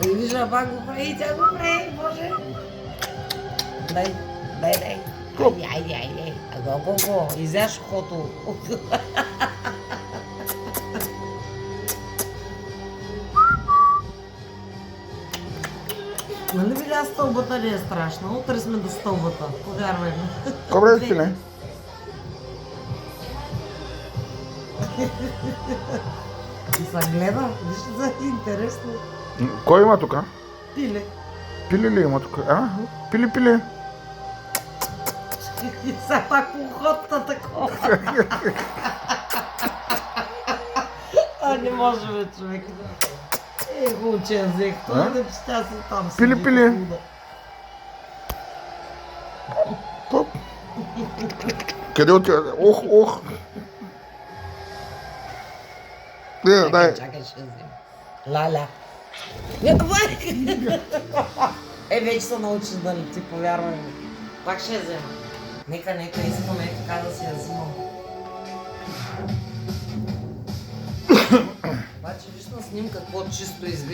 И вижда пак го прави и тя го прави, боже. Дай. Айде. Го. Изяш ухото. Нали видя стълбата ли е страшна? Утре сме до стълбата, повярвай ми. Добре, пиле. И се гледа, виж за интересно. Кой има тук? Пиле. Пиле ли има тук? А? Пиле. И са пак ухотта такова. Не може бе, човек. Хубаво, че я взех. Той да тя си там. Пиле. Топ. Къде отида? Ох. Дай. Чакай, ще взема. Ляля. Вече се научиш да не ти повярвам. Пак ще я взема. Нека искаме така да си я взимам. Обаче виж на снимка какво чисто изглежда.